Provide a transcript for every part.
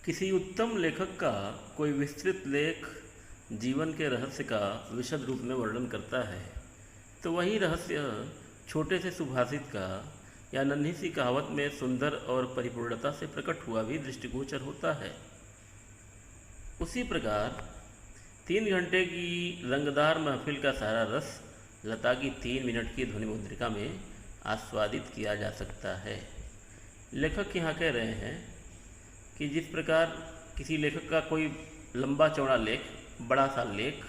किसी उत्तम लेखक का कोई विस्तृत लेख जीवन के रहस्य का विशद रूप में वर्णन करता है तो वही रहस्य छोटे से सुभाषित का या नन्ही सी कहावत में सुंदर और परिपूर्णता से प्रकट हुआ भी दृष्टिगोचर होता है। उसी प्रकार 3 घंटे की रंगदार महफिल का सारा रस लता की 3 मिनट की ध्वनि मुद्रिका में आस्वादित किया जा सकता है। लेखक यहाँ कह रहे हैं कि जिस प्रकार किसी लेखक का कोई लंबा चौड़ा लेख, बड़ा सा लेख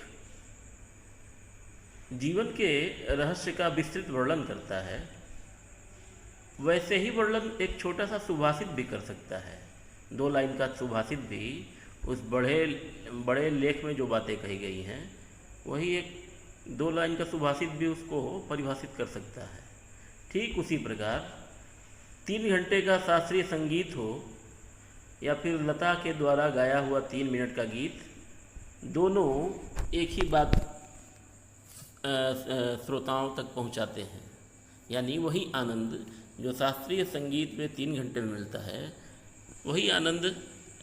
जीवन के रहस्य का विस्तृत वर्णन करता है, वैसे ही वर्णन एक छोटा सा सुभाषित भी कर सकता है। 2 लाइन का सुभाषित भी उस बड़े लेख में जो बातें कही गई हैं वही एक 2 लाइन का सुभाषित भी उसको परिभाषित कर सकता है। ठीक उसी प्रकार 3 घंटे का शास्त्रीय संगीत हो या फिर लता के द्वारा गाया हुआ 3 मिनट का गीत, दोनों एक ही बात श्रोताओं तक पहुंचाते हैं। यानी वही आनंद जो शास्त्रीय संगीत में 3 घंटे में मिलता है, वही आनंद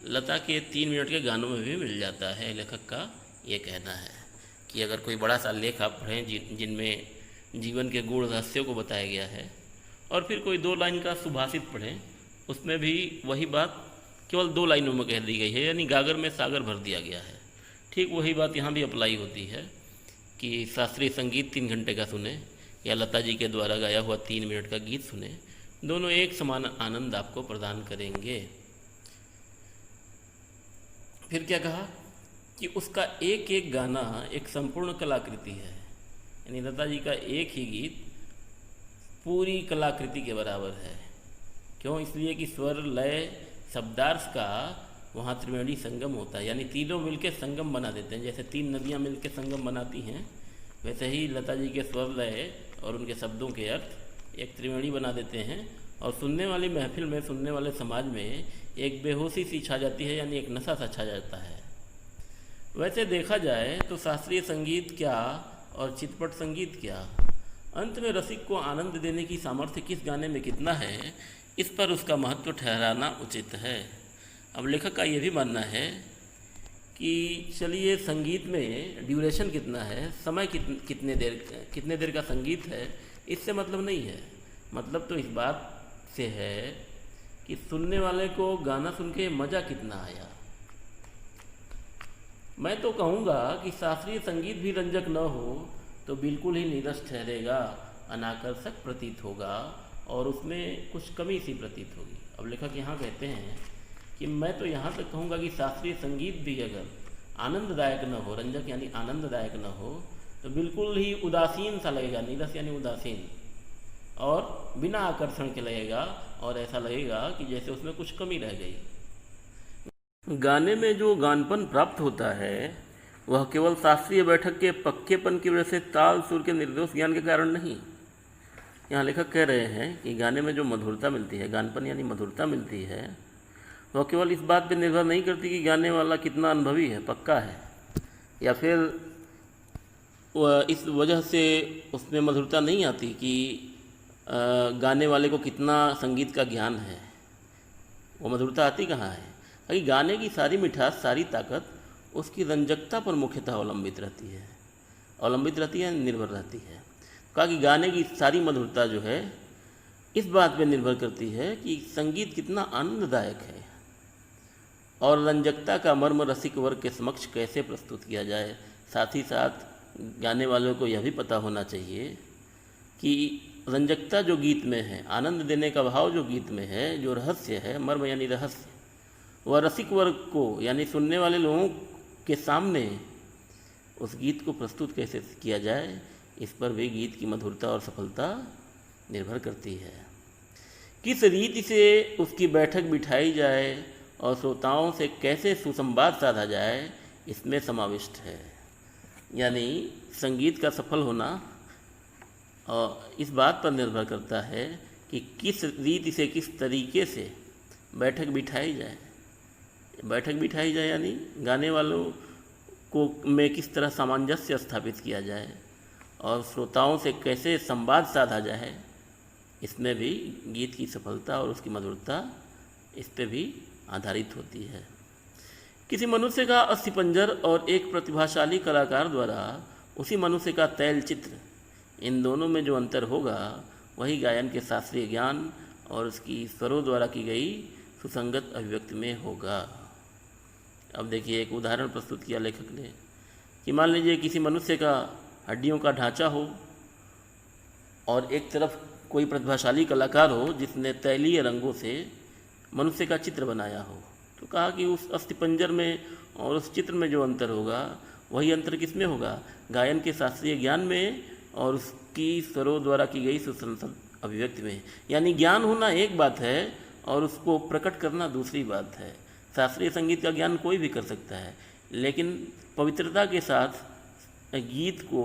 लता के 3 मिनट के गानों में भी मिल जाता है। लेखक का ये कहना है कि अगर कोई बड़ा सा लेख आप पढ़ें जिनमें जीवन के गूढ़ रहस्यों को बताया गया है, और फिर कोई 2 लाइन का सुभाषित पढ़ें, उसमें भी वही बात केवल 2 लाइनों में कह दी गई है, यानी गागर में सागर भर दिया गया है। ठीक वही बात यहाँ भी अप्लाई होती है कि शास्त्रीय संगीत 3 घंटे का सुने या लता जी के द्वारा गाया हुआ 3 मिनट का गीत सुने, दोनों एक समान आनंद आपको प्रदान करेंगे। फिर क्या कहा कि उसका एक एक गाना एक संपूर्ण कलाकृति है। यानी लता जी का एक ही गीत पूरी कलाकृति के बराबर है। क्यों? इसलिए कि स्वर, लय, शब्दार्थ का वहाँ त्रिवेणी संगम होता है, यानी तीनों मिलकर संगम बना देते हैं। जैसे 3 नदियाँ मिलकर संगम बनाती हैं, वैसे ही लता जी के स्वर, लय और उनके शब्दों के अर्थ एक त्रिवेणी बना देते हैं, और सुनने वाली महफिल में, सुनने वाले समाज में एक बेहोशी सी छा जाती है, यानी एक नशा सा छा जाता है। वैसे देखा जाए तो शास्त्रीय संगीत क्या और चितपट संगीत क्या, अंत में रसिक को आनंद देने की सामर्थ्य किस गाने में कितना है, इस पर उसका महत्व ठहराना उचित है। अब लेखक का ये भी मानना है कि चलिए संगीत में ड्यूरेशन कितना है, समय कितने देर का संगीत है, इससे मतलब नहीं है। मतलब तो इस बात से है कि सुनने वाले को गाना सुन के मज़ा कितना आया। मैं तो कहूँगा कि शास्त्रीय संगीत भी रंजक न हो तो बिल्कुल ही नीरस ठहरेगा, अनाकर्षक प्रतीत होगा और उसमें कुछ कमी सी प्रतीत होगी। अब लेखक यहाँ कहते हैं कि मैं तो यहाँ तक कहूँगा कि शास्त्रीय संगीत भी अगर आनंददायक न हो, रंजक यानी आनंददायक न हो, तो बिल्कुल ही उदासीन सा लगेगा, नीरस यानी उदासीन, और बिना आकर्षण के लगेगा, और ऐसा लगेगा कि जैसे उसमें कुछ कमी रह गई। गाने में जो गानपन प्राप्त होता है वह केवल शास्त्रीय बैठक के पक्केपन की वजह से, ताल सुर के निर्दोष ज्ञान के कारण नहीं। यहाँ लेखक कह रहे हैं कि गाने में जो मधुरता मिलती है, गानपन यानी मधुरता मिलती है, वह केवल इस बात पर निर्भर नहीं करती कि गाने वाला कितना अनुभवी है, पक्का है, या फिर वह इस वजह से उसमें मधुरता नहीं आती कि गाने वाले को कितना संगीत का ज्ञान है। वो मधुरता आती कहाँ है? क्योंकि गाने की सारी मिठास, सारी ताकत उसकी रंजकता पर मुख्यतः अवलंबित रहती है, निर्भर रहती है। कहा कि गाने की सारी मधुरता जो है इस बात पे निर्भर करती है कि संगीत कितना आनंददायक है, और रंजकता का मर्म रसिक वर्ग के समक्ष कैसे प्रस्तुत किया जाए। साथ ही साथ गाने वालों को यह भी पता होना चाहिए कि रंजकता जो गीत में है, आनंद देने का भाव जो गीत में है, जो रहस्य है, मर्म यानी रहस्य, वह रसिक वर्ग को यानी सुनने वाले लोगों के सामने उस गीत को प्रस्तुत कैसे किया जाए, इस पर भी गीत की मधुरता और सफलता निर्भर करती है। किस रीति से उसकी बैठक बिठाई जाए और श्रोताओं से कैसे सुसंवाद साधा जाए, इसमें समाविष्ट है। यानी संगीत का सफल होना और इस बात पर निर्भर करता है कि किस रीति से, किस तरीके से बैठक बिठाई जाए। बैठक बिठाई जाए यानी गाने वालों को में किस तरह सामंजस्य स्थापित किया जाए और श्रोताओं से कैसे संवाद साधा जाए, इसमें भी गीत की सफलता और उसकी मधुरता इस पे भी आधारित होती है। किसी मनुष्य का अस्थिपंजर और एक प्रतिभाशाली कलाकार द्वारा उसी मनुष्य का तैल चित्र, इन दोनों में जो अंतर होगा वही गायन के शास्त्रीय ज्ञान और उसकी स्वरों द्वारा की गई सुसंगत अभिव्यक्ति में होगा। अब देखिए, एक उदाहरण प्रस्तुत किया लेखक ने कि मान लीजिए किसी मनुष्य का हड्डियों का ढांचा हो और एक तरफ कोई प्रतिभाशाली कलाकार हो जिसने तैलीय रंगों से मनुष्य का चित्र बनाया हो। तो कहा कि उस अस्थिपंजर में और उस चित्र में जो अंतर होगा वही अंतर किस में होगा? गायन के शास्त्रीय ज्ञान में और उसकी स्वरों द्वारा की गई सुसंगत अभिव्यक्ति में। यानी ज्ञान होना एक बात है और उसको प्रकट करना दूसरी बात है। शास्त्रीय संगीत का ज्ञान कोई भी कर सकता है, लेकिन पवित्रता के साथ गीत को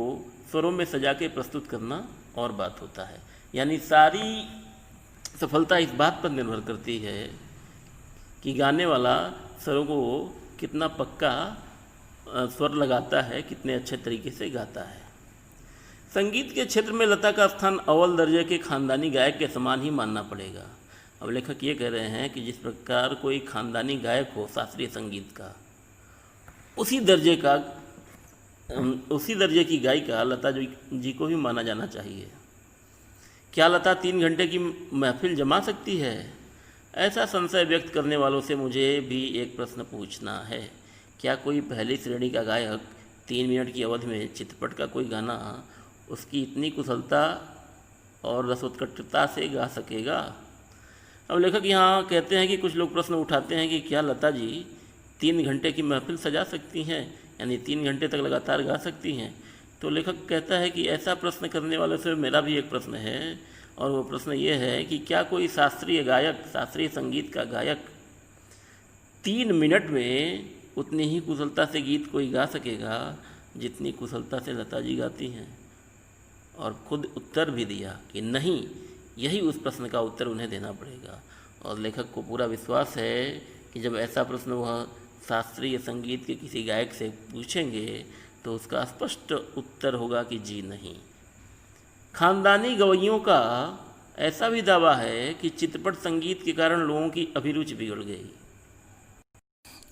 स्वरों में सजा के प्रस्तुत करना और बात होता है। यानी सारी सफलता इस बात पर निर्भर करती है कि गाने वाला स्वरों को कितना पक्का स्वर लगाता है, कितने अच्छे तरीके से गाता है। संगीत के क्षेत्र में लता का स्थान अव्वल दर्जे के खानदानी गायक के समान ही मानना पड़ेगा। अब लेखक ये कह रहे हैं कि जिस प्रकार कोई खानदानी गायक हो शास्त्रीय संगीत का, उसी दर्जे की गायिका लता जी को भी माना जाना चाहिए। क्या लता 3 घंटे की महफिल जमा सकती है? ऐसा संशय व्यक्त करने वालों से मुझे भी एक प्रश्न पूछना है। क्या कोई पहली श्रेणी का गायक 3 मिनट की अवधि में चित्रपट का कोई गाना उसकी इतनी कुशलता और रसोत्कटता से गा सकेगा? अब लेखक यहाँ कहते हैं कि कुछ लोग प्रश्न उठाते हैं कि क्या लता जी 3 घंटे की महफिल सजा सकती हैं, यानी 3 घंटे तक लगातार गा सकती हैं? तो लेखक कहता है कि ऐसा प्रश्न करने वालों से मेरा भी एक प्रश्न है, और वो प्रश्न ये है कि क्या कोई शास्त्रीय गायक, शास्त्रीय संगीत का गायक 3 मिनट में उतनी ही कुशलता से गीत कोई गा सकेगा जितनी कुशलता से लता जी गाती हैं? और खुद उत्तर भी दिया कि नहीं, यही उस प्रश्न का उत्तर उन्हें देना पड़ेगा। और लेखक को पूरा विश्वास है कि जब ऐसा प्रश्न वह शास्त्रीय संगीत के किसी गायक से पूछेंगे तो उसका स्पष्ट उत्तर होगा कि जी नहीं। खानदानी गवैयों का ऐसा भी दावा है कि चित्रपट संगीत के कारण लोगों की अभिरुचि बिगड़ गई।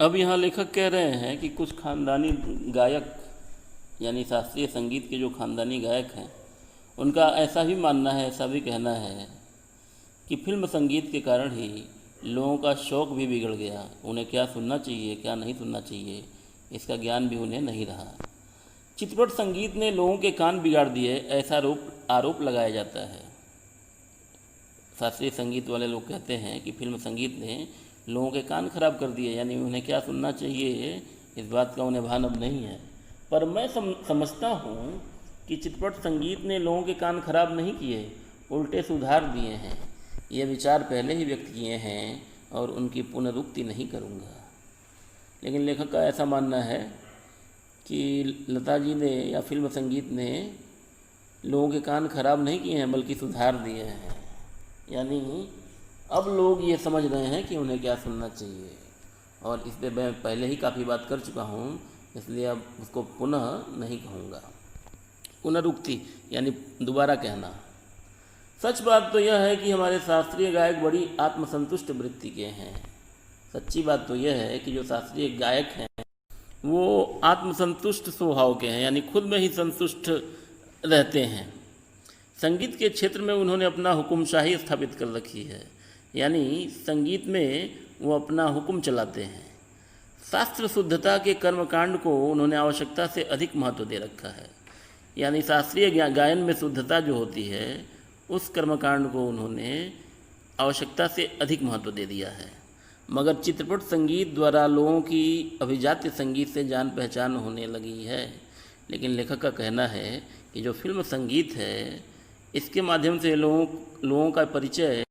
अब यहाँ लेखक कह रहे हैं कि कुछ खानदानी गायक, यानी शास्त्रीय संगीत के जो खानदानी गायक हैं, उनका ऐसा भी मानना है, ऐसा भी कहना है कि फिल्म संगीत के कारण ही लोगों का शौक़ भी बिगड़ गया। उन्हें क्या सुनना चाहिए, क्या नहीं सुनना चाहिए, इसका ज्ञान भी उन्हें नहीं रहा। चित्रपट संगीत ने लोगों के कान बिगाड़ दिए, ऐसा आरोप लगाया जाता है। शास्त्रीय संगीत वाले लोग कहते हैं कि फिल्म संगीत ने लोगों के कान खराब कर दिए, यानी उन्हें क्या सुनना चाहिए इस बात का उन्हें भान अब नहीं है। पर मैं समझता हूँ कि चित्रपट संगीत ने लोगों के कान खराब नहीं किए, उल्टे सुधार दिए हैं। ये विचार पहले ही व्यक्त किए हैं और उनकी पुनरुक्ति नहीं करूँगा। लेकिन लेखक का ऐसा मानना है कि लता जी ने या फिल्म संगीत ने लोगों के कान खराब नहीं किए हैं, बल्कि सुधार दिए हैं। यानी अब लोग ये समझ रहे हैं कि उन्हें क्या सुनना चाहिए, और इस पर मैं पहले ही काफ़ी बात कर चुका हूँ, इसलिए अब उसको पुनः नहीं कहूँगा। पुनरुक्ति यानी दोबारा कहना। सच बात तो यह है कि हमारे शास्त्रीय गायक बड़ी आत्मसंतुष्ट वृत्ति के हैं। सच्ची बात तो यह है कि जो शास्त्रीय गायक हैं वो आत्मसंतुष्ट स्वभाव के हैं, यानी खुद में ही संतुष्ट रहते हैं। संगीत के क्षेत्र में उन्होंने अपना हुकुमशाही स्थापित कर रखी है, यानी संगीत में वो अपना हुक्म चलाते हैं। शास्त्र शुद्धता के कर्मकांड को उन्होंने आवश्यकता से अधिक महत्व दे रखा है, यानी शास्त्रीय गायन में शुद्धता जो होती है उस कर्मकांड को उन्होंने आवश्यकता से अधिक महत्व दे दिया है। मगर चित्रपट संगीत द्वारा लोगों की अभिजात्य संगीत से जान पहचान होने लगी है। लेकिन लेखक का कहना है कि जो फिल्म संगीत है इसके माध्यम से लोगों का परिचय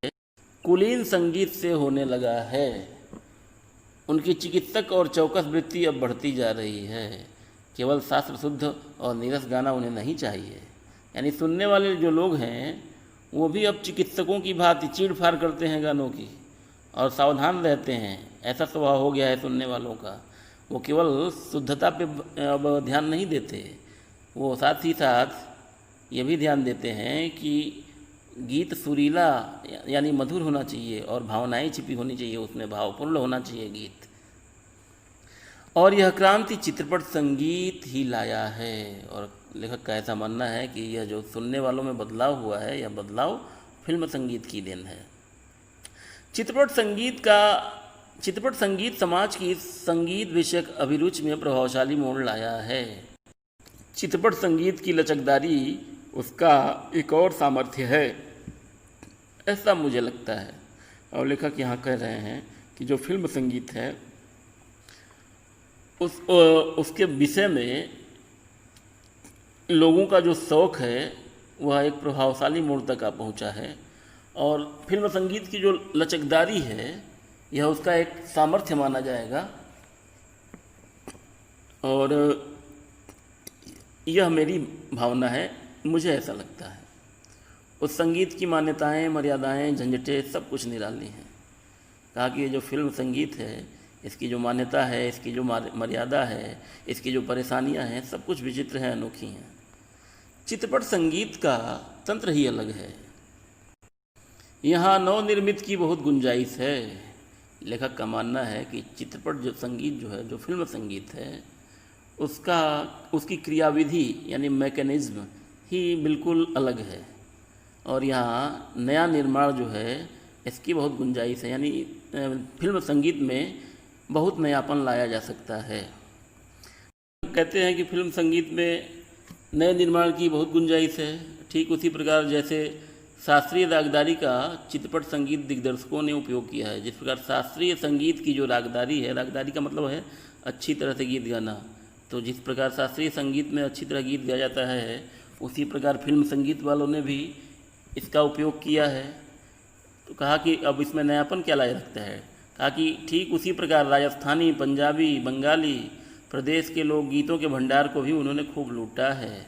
कुलीन संगीत से होने लगा है। उनकी चिकित्सक और चौकस वृत्ति अब बढ़ती जा रही है। केवल शास्त्र शुद्ध और नीरस गाना उन्हें नहीं चाहिए, यानी सुनने वाले जो लोग हैं वो भी अब चिकित्सकों की भांति चीड़-फाड़ करते हैं गानों की और सावधान रहते हैं। ऐसा स्वभाव हो गया है सुनने वालों का। वो केवल शुद्धता पे अब ध्यान नहीं देते, वो साथ ही साथ ये भी ध्यान देते हैं कि गीत सुरीला यानी मधुर होना चाहिए और भावनाएं छिपी होनी चाहिए, उसमें भावपूर्ण होना चाहिए गीत। और यह क्रांति चित्रपट संगीत ही लाया है। और लेखक का ऐसा मानना है कि यह जो सुनने वालों में बदलाव हुआ है, यह बदलाव फिल्म संगीत की देन है। चित्रपट संगीत समाज की संगीत विषयक अभिरुचि में प्रभावशाली मोड़ लाया है। चित्रपट संगीत की लचकदारी उसका एक और सामर्थ्य है, ऐसा मुझे लगता है। और लेखक यहाँ कह रहे हैं कि जो फिल्म संगीत है उसके विषय में लोगों का जो शौक़ है वह एक प्रभावशाली मोड़ तक आ पहुँचा है। और फिल्म संगीत की जो लचकदारी है यह उसका एक सामर्थ्य माना जाएगा। और यह मेरी भावना है, मुझे ऐसा लगता है। उस संगीत की मान्यताएं, मर्यादाएं, झंझटें सब कुछ निराली हैं। कहा कि ये जो फिल्म संगीत है, इसकी जो मान्यता है, इसकी जो मर्यादा है, इसकी जो परेशानियां हैं, सब कुछ विचित्र हैं, अनोखी हैं। चित्रपट संगीत का तंत्र ही अलग है। यहाँ नवनिर्मित की बहुत गुंजाइश है। लेखक का मानना है कि चित्रपट जो संगीत जो है, जो फिल्म संगीत है, उसकी क्रियाविधि यानी मैकेनिज्म ही बिल्कुल अलग है। और यहाँ नया निर्माण जो है इसकी बहुत गुंजाइश है, यानी फिल्म संगीत में बहुत नयापन लाया जा सकता है। कहते हैं कि फिल्म संगीत में नए निर्माण की बहुत गुंजाइश है। ठीक उसी प्रकार जैसे शास्त्रीय रागदारी का चित्रपट संगीत दिग्दर्शकों ने उपयोग किया है। जिस प्रकार शास्त्रीय संगीत की जो रागदारी है, रागदारी का मतलब है अच्छी तरह से गीत गाना, तो जिस प्रकार शास्त्रीय संगीत में अच्छी तरह गीत गाया जाता है, उसी प्रकार फिल्म संगीत वालों ने भी इसका उपयोग किया है। तो कहा कि अब इसमें नयापन क्या लाया रखता है। कहा कि ठीक उसी प्रकार राजस्थानी, पंजाबी, बंगाली प्रदेश के लोकगीतों के भंडार को भी उन्होंने खूब लूटा है।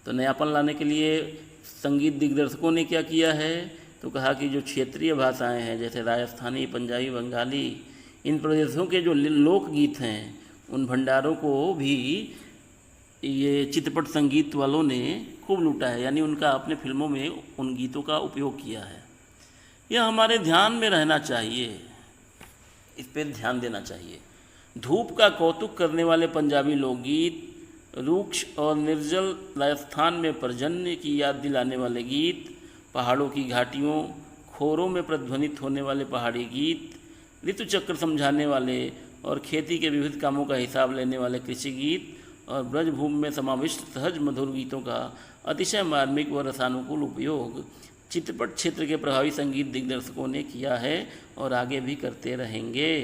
तो नयापन लाने के लिए संगीत दिग्दर्शकों ने क्या किया है, तो कहा कि जो क्षेत्रीय भाषाएं हैं जैसे राजस्थानी, पंजाबी, बंगाली, इन प्रदेशों के जो लोकगीत हैं उन भंडारों को भी ये चित्रपट संगीत वालों ने खूब लूटा है, यानी उनका अपने फिल्मों में उन गीतों का उपयोग किया है। यह हमारे ध्यान में रहना चाहिए, इस पर ध्यान देना चाहिए। धूप का कौतुक करने वाले पंजाबी लोकगीत, रुक्ष और निर्जल राजस्थान में पर्जन्य की याद दिलाने वाले गीत, पहाड़ों की घाटियों, खोरों में प्रतिध्वनित होने वाले पहाड़ी गीत, ऋतु चक्र समझाने वाले और खेती के विविध कामों का हिसाब लेने वाले कृषि गीत और ब्रजभूमि में समाविष्ट सहज मधुर गीतों का अतिशय मार्मिक व रसानुकूल उपयोग चित्रपट क्षेत्र के प्रभावी संगीत दिग्दर्शकों ने किया है और आगे भी करते रहेंगे।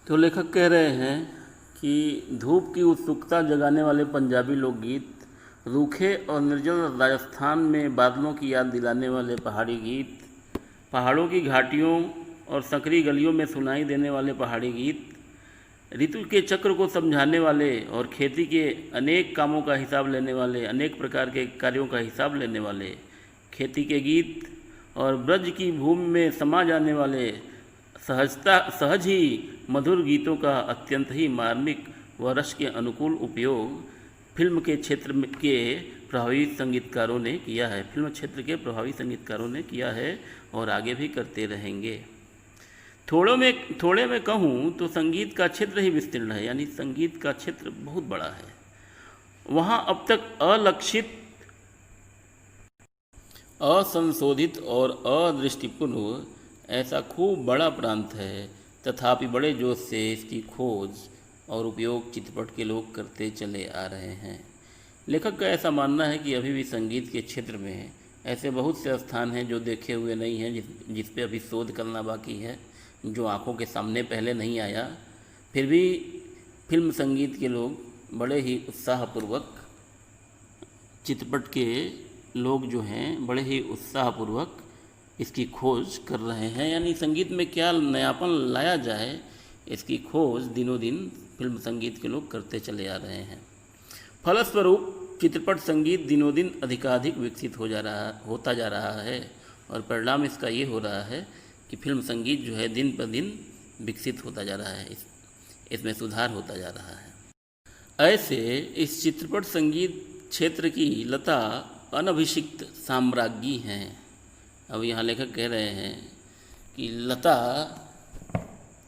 तो लेखक कह रहे हैं कि धूप की उत्सुकता जगाने वाले पंजाबी लोकगीत, रूखे और निर्जल राजस्थान में बादलों की याद दिलाने वाले पहाड़ी गीत, पहाड़ों की घाटियों और संकरी गलियों में सुनाई देने वाले पहाड़ी गीत, ऋतु के चक्र को समझाने वाले और खेती के अनेक कामों का हिसाब लेने वाले, अनेक प्रकार के कार्यों का हिसाब लेने वाले खेती के गीत और ब्रज की भूमि में समा जाने वाले सहज ही मधुर गीतों का अत्यंत ही मार्मिक व रस के अनुकूल उपयोग फिल्म के क्षेत्र के प्रभावी संगीतकारों ने किया है। फिल्म क्षेत्र के प्रभावी संगीतकारों ने किया है और आगे भी करते रहेंगे। थोड़े में कहूँ तो संगीत का क्षेत्र ही विस्तीर्ण है, यानी संगीत का क्षेत्र बहुत बड़ा है। वहाँ अब तक अलक्षित, असंशोधित और अदृष्टिपूर्व ऐसा खूब बड़ा प्रांत है, तथापि बड़े जोश से इसकी खोज और उपयोग चित्रपट के लोग करते चले आ रहे हैं। लेखक का ऐसा मानना है कि अभी भी संगीत के क्षेत्र में ऐसे बहुत से स्थान हैं जो देखे हुए नहीं हैं, जिस पे अभी शोध करना बाकी है, जो आंखों के सामने पहले नहीं आया। फिर भी फिल्म संगीत के लोग बड़े ही उत्साहपूर्वक, चित्रपट के लोग जो हैं बड़े ही उत्साहपूर्वक इसकी खोज कर रहे हैं, यानी संगीत में क्या नयापन लाया जाए इसकी खोज दिनों दिन फिल्म संगीत के लोग करते चले आ रहे हैं। फलस्वरूप चित्रपट संगीत दिनों दिन अधिकाधिक विकसित होता जा रहा है और परिणाम इसका ये हो रहा है कि फिल्म संगीत जो है दिन पर दिन विकसित होता जा रहा है, इसमें सुधार होता जा रहा है। ऐसे इस चित्रपट संगीत क्षेत्र की लता अनभिषिक्त साम्राज्ञी हैं। अब यहाँ लेखक कह रहे हैं कि लता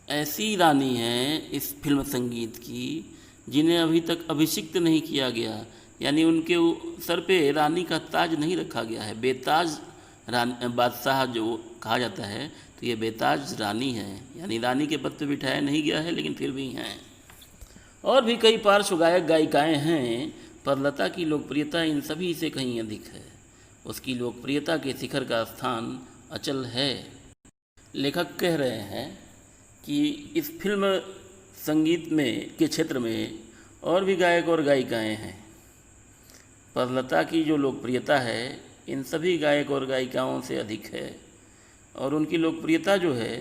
ऐसी रानी हैं इस फिल्म संगीत की जिन्हें अभी तक अभिषिक्त नहीं किया गया, यानी उनके सर पे रानी का ताज नहीं रखा गया है। बेताज बादशाह जो कहा जाता है, तो ये बेताज रानी है, यानी रानी के पद पे बिठाया नहीं गया है, लेकिन फिर भी हैं। और भी कई पार्श्व गायक गायिकाएँ हैं, पर लता की लोकप्रियता इन सभी से कहीं अधिक है। उसकी लोकप्रियता के शिखर का स्थान अचल है। लेखक कह रहे हैं कि इस फिल्म संगीत में के क्षेत्र में और भी गायक और गायिकाएँ हैं, पर लता की जो लोकप्रियता है इन सभी गायक और गायिकाओं से अधिक है। और उनकी लोकप्रियता जो है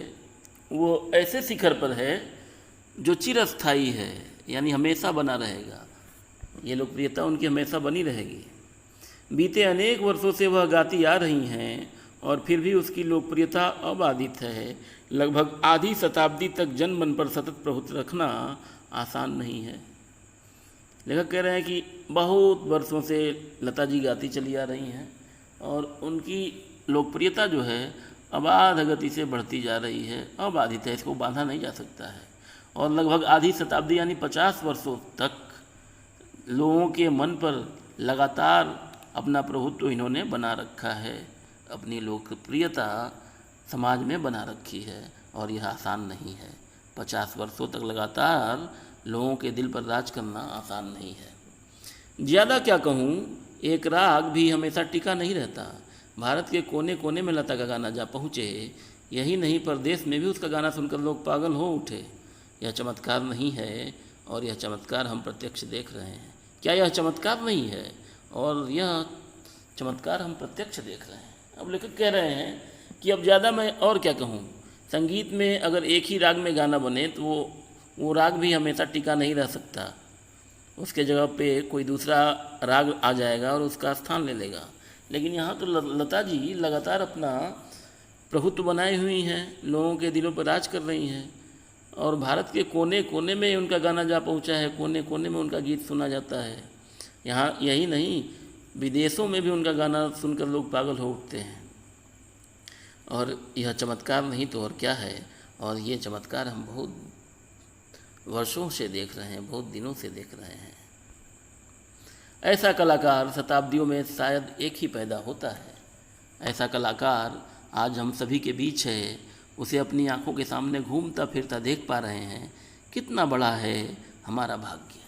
वो ऐसे शिखर पर है जो चिरस्थायी है, यानी हमेशा बना रहेगा। ये लोकप्रियता उनकी हमेशा बनी रहेगी। बीते अनेक वर्षों से वह गाती आ रही हैं और फिर भी उसकी लोकप्रियता अबाधित है। लगभग आधी शताब्दी तक जन मन पर सतत प्रभुत्व रखना आसान नहीं है। लेखक कह रहे हैं कि बहुत वर्षों से लता जी गाती चली आ रही हैं और उनकी लोकप्रियता जो है अबाध गति से बढ़ती जा रही है, अबाधित है, इसको बांधा नहीं जा सकता है। और लगभग आधी शताब्दी यानी 50 वर्षों तक लोगों के मन पर लगातार अपना प्रभुत्व इन्होंने बना रखा है, अपनी लोकप्रियता समाज में बना रखी है और यह आसान नहीं है। 50 वर्षों तक लगातार लोगों के दिल पर राज करना आसान नहीं है। ज़्यादा क्या कहूँ, एक राग भी हमेशा टिका नहीं रहता। भारत के कोने कोने में लता का गाना जा पहुँचे, यही नहीं प्रदेश में भी उसका गाना सुनकर लोग पागल हो उठे। यह चमत्कार नहीं है और यह चमत्कार हम प्रत्यक्ष देख रहे हैं। क्या यह चमत्कार नहीं है? और यह चमत्कार हम प्रत्यक्ष देख रहे हैं। अब लेखक कह रहे हैं कि अब ज़्यादा मैं और क्या कहूँ, संगीत में अगर एक ही राग में गाना बने तो वो राग भी हमेशा टिका नहीं रह सकता। उसके जगह पे कोई दूसरा राग आ जाएगा और उसका स्थान ले लेगा। लेकिन यहाँ तो लता जी लगातार अपना प्रभुत्व बनाए हुई हैं, लोगों के दिलों पर राज कर रही हैं और भारत के कोने कोने में उनका गाना जा पहुँचा है, कोने कोने में उनका गीत सुना जाता है। यहाँ यही नहीं, विदेशों में भी उनका गाना सुनकर लोग पागल हो उठते हैं। और यह चमत्कार नहीं तो और क्या है। और ये चमत्कार हम बहुत वर्षों से देख रहे हैं, बहुत दिनों से देख रहे हैं। ऐसा कलाकार शताब्दियों में शायद एक ही पैदा होता है। ऐसा कलाकार आज हम सभी के बीच है, उसे अपनी आंखों के सामने घूमता फिरता देख पा रहे हैं। कितना बड़ा है हमारा भाग्य।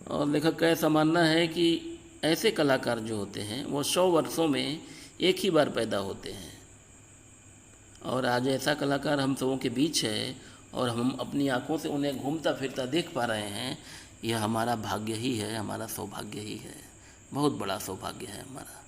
और लेखक का ऐसा मानना है कि ऐसे कलाकार जो होते हैं वो 100 वर्षों में एक ही बार पैदा होते हैं। और आज ऐसा कलाकार हम सबों के बीच है और हम अपनी आंखों से उन्हें घूमता फिरता देख पा रहे हैं। यह हमारा भाग्य ही है, हमारा सौभाग्य ही है, बहुत बड़ा सौभाग्य है हमारा।